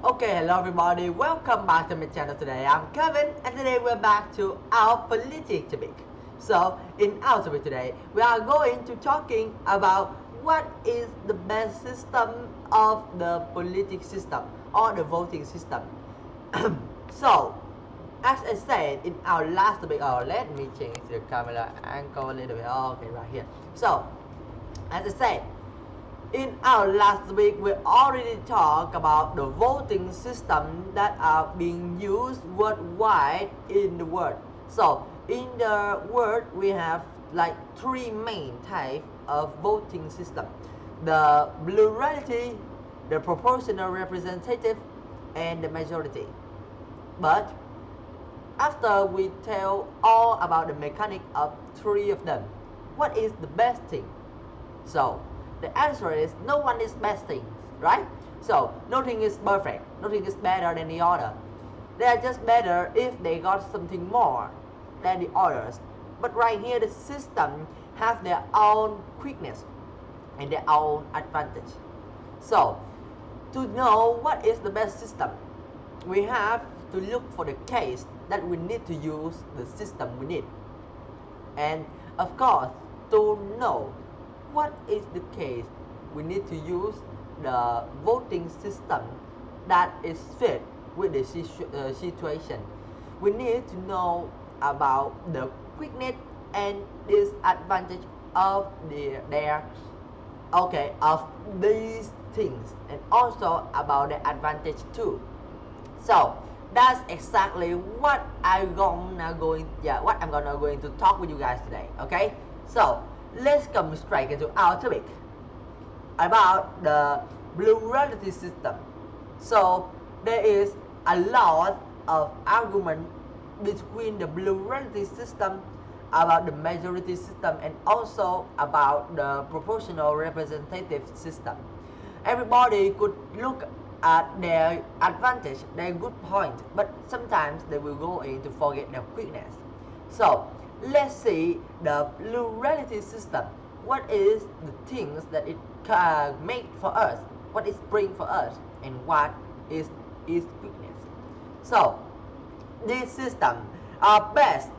Okay, hello everybody, welcome back to my channel today. I'm Kevin and today we're back to our politics topic. So, in our topic today, we are going to talking about what is the best system of the politics system or the voting system. So, as I said in our last topic, let me change the camera angle a little bit. Okay, right here. So, as I said, in our last week, we already talked about the voting system that are being used worldwide in the world. So, in the world, we have like three main types of voting system: the plurality, the proportional representative, and the majority. But after we tell all about the mechanic of three of them, what is the best thing? So the answer is no one is best thing, right? So nothing is perfect, nothing is better than the other. They are just better if they got something more than the others. But right here the system have their own quickness and their own advantage. So to know what is the best system, we have to look for the case that we need to use the system we need. And of course, to know what is the case, we need to use the voting system that is fit with the situation. We need to know about the quickness and disadvantage of of these things, and also about the advantage too. So that's exactly what I'm gonna going to talk with you guys today. Okay, so let's come straight into our topic about the plurality system. So there is a lot of argument between the plurality system, about the majority system, and also about the proportional representative system. Everybody could look at their advantage, their good point, but sometimes they will go in to forget their weakness. So let's see the plurality system. What is the things that it make for us? What it bring for us, and what is its weakness? So these systems are best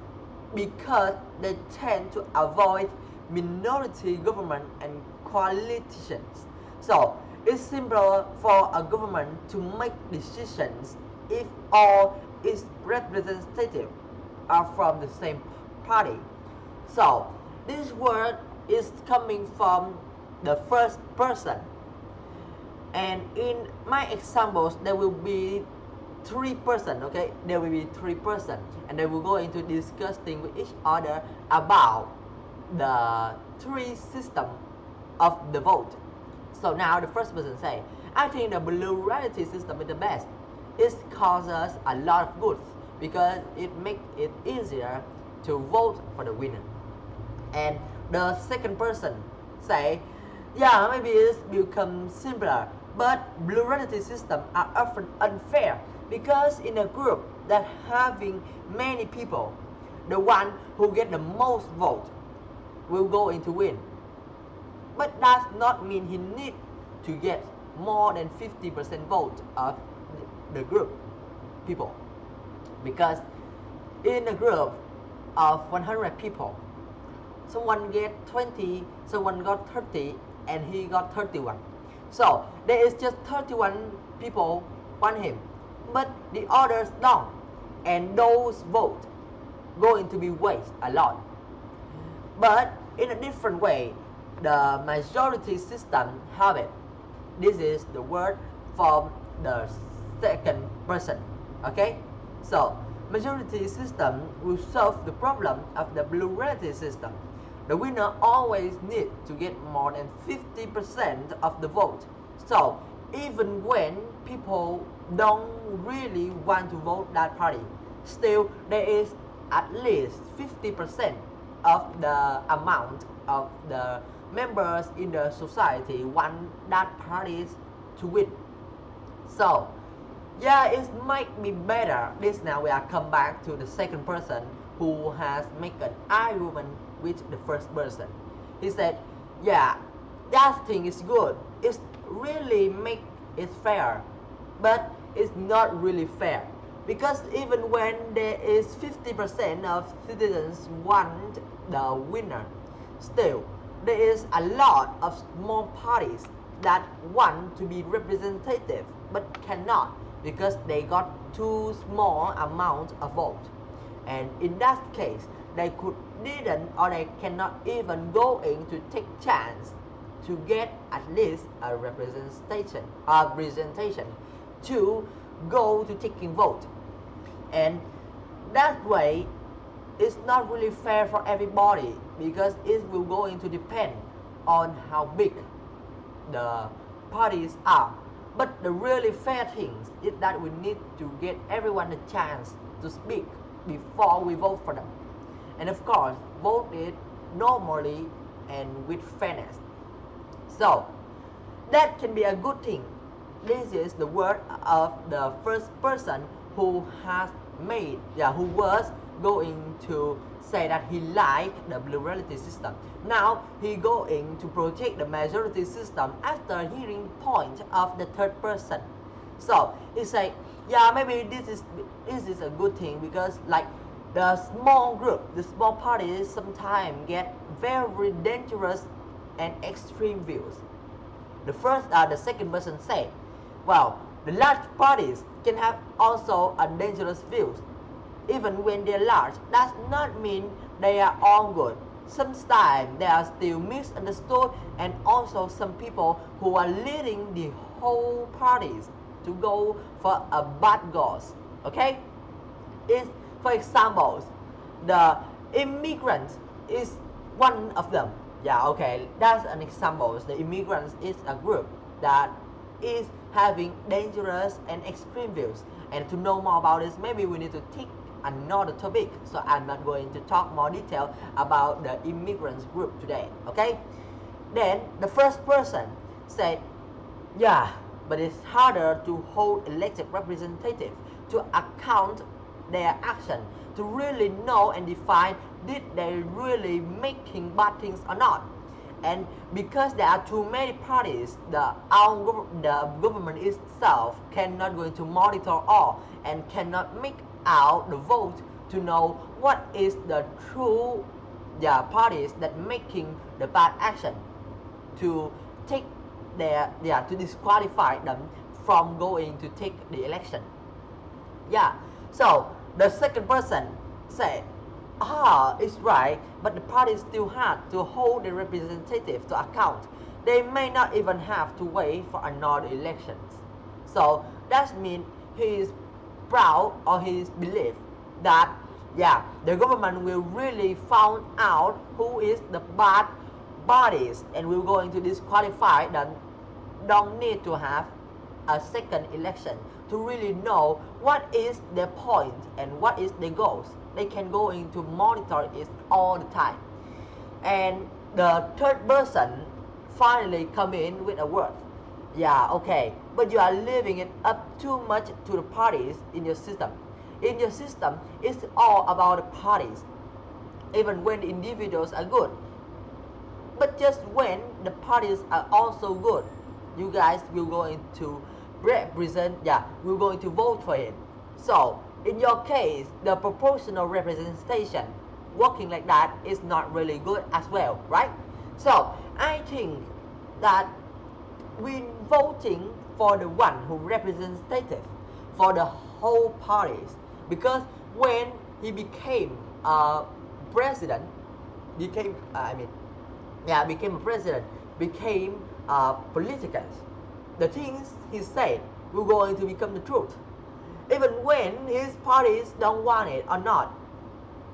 because they tend to avoid minority government and coalitions. So it's simpler for a government to make decisions if all its representatives are from the same party. So this word is coming from the first person, and in my examples there will be three person. Okay, there will be three person, and they will go into discussing with each other about the three system of the vote. So now the first person say, I think the plurality system is the best. It causes a lot of good because it makes it easier to vote for the winner. And the second person say, yeah, maybe it's become simpler, but plurality systems are often unfair because in a group that having many people, the one who get the most vote will go into win. But does not mean he need to get more than 50% vote of the group people, because in a group of 100 people, someone get 20, someone got 30, and he got 31. So there is just 31 people want him, but the others don't, and those votes going to be waste a lot. But in a different way, the majority system have it. This is the word from the second person. Okay, so majority system will solve the problem of the plurality system. The winner always need to get more than 50% of the vote. So even when people don't really want to vote that party, still there is at least 50% of the amount of the members in the society want that parties to win. So yeah, it might be better. This now we are come back to the second person who has make an argument with the first person. He said, yeah, that thing is good. It's really make it fair, but is not really fair, because even when there is 50% of citizens want the winner, still there is a lot of small parties that want to be representative but cannot, because they got too small amount of vote, and in that case they didn't, or they cannot even go in to take chance to get at least a representation to go to taking vote. And that way it's not really fair for everybody, because it will going to depend on how big the parties are. But the really fair thing is that we need to get everyone a chance to speak before we vote for them, and of course vote it normally and with fairness. So that can be a good thing. This is the word of the first person who has made, who was going to say that he liked the plurality system. Now he going to protect the majority system after hearing point of the third person. So he say, yeah, maybe this is a good thing, because like the small group, the small parties sometimes get very dangerous and extreme views. The second person said, well, the large parties can have also a dangerous views. Even when they're large, does not mean they are all good. Sometimes they are still misunderstood, and also some people who are leading the whole parties to go for a bad cause. Okay? For example, the immigrants is one of them. Yeah, okay, that's an example. The immigrants is a group that is having dangerous and extreme views. And to know more about this, maybe we need to take another topic. So I'm not going to talk more detail about the immigrants group today. Okay? Then the first person said, yeah, but it's harder to hold elected representatives to account their action, to really know and define did they really making bad things or not. And because there are too many parties, the government itself cannot going to monitor all and cannot make out the vote to know what is the true parties that making the bad action, to take to disqualify them from going to take the election. Yeah, so the second person said, it's right, but the party still had to hold the representative to account. They may not even have to wait for another elections. So that means he is proud, or he believe that the government will really find out who is the bad bodies and will going to disqualify them. Don't need to have a second election to really know what is their point and what is their goals. They can go into monitor it all the time. And the third person finally come in with a word. Yeah, okay, but you are leaving it up too much to the parties in your system. In your system, it's all about the parties, even when the individuals are good. But just when the parties are also good, you guys will going to represent, we're going to vote for it. So in your case, the proportional representation working like that is not really good as well, right? So I think that we voting for the one who representative for the whole parties, because when he became a president, became a president, became politicians, the things he said will going to become the truth. Even when his parties don't want it or not,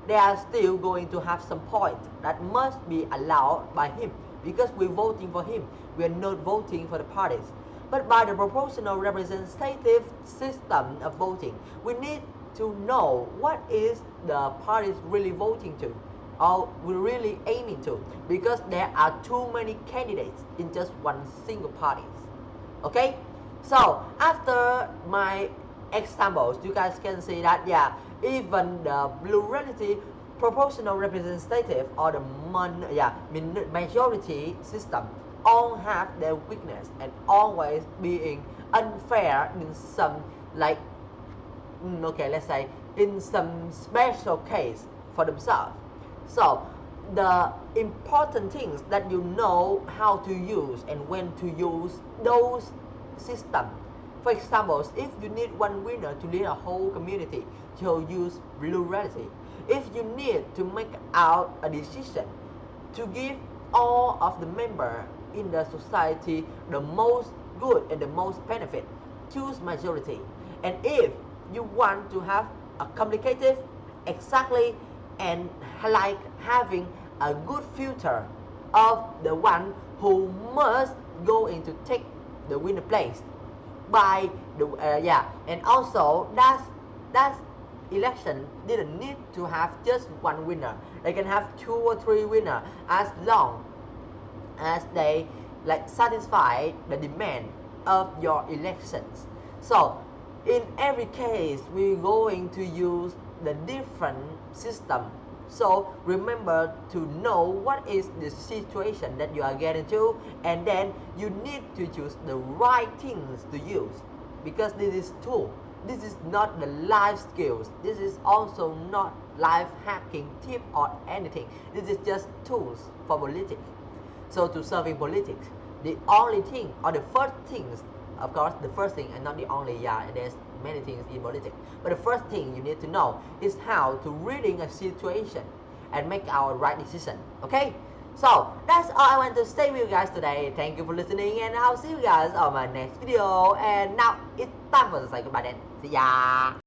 they are still going to have some point that must be allowed by him, because we're voting for him. We are not voting for the parties. But by the proportional representative system of voting, we need to know what is the parties really voting to, or we're really aiming to, because there are too many candidates in just one single party. Okay, so after my examples, you guys can see that even the plurality proportional representative or the majority system all have their weakness and always being unfair in some like okay, let's say in some special case for themselves. So the important things that you know how to use and when to use those systems. For example, if you need one winner to lead a whole community, you'll use plurality. If you need to make out a decision to give all of the members in the society the most good and the most benefit, choose majority. And if you want to have a complicated, exactly, and like having a good filter of the one who must go into take the winner place by the and also that election didn't need to have just one winner. They can have 2 or 3 winners as long as they like satisfy the demand of your elections. So in every case we're going to use the different system. So remember to know what is the situation that you are getting to, and then you need to choose the right things to use, because this is tool. This is not the life skills. This is also not life hacking tip or anything. This is just tools for politics. So to serving politics, the only thing or the first things, of course, the first thing and not the only, there's many things in politics, but the first thing you need to know is how to reading a situation and make our right decision. Okay, so that's all I want to say with you guys today. Thank you for listening, and I'll see you guys on my next video. And now it's time for the say goodbye then. See ya.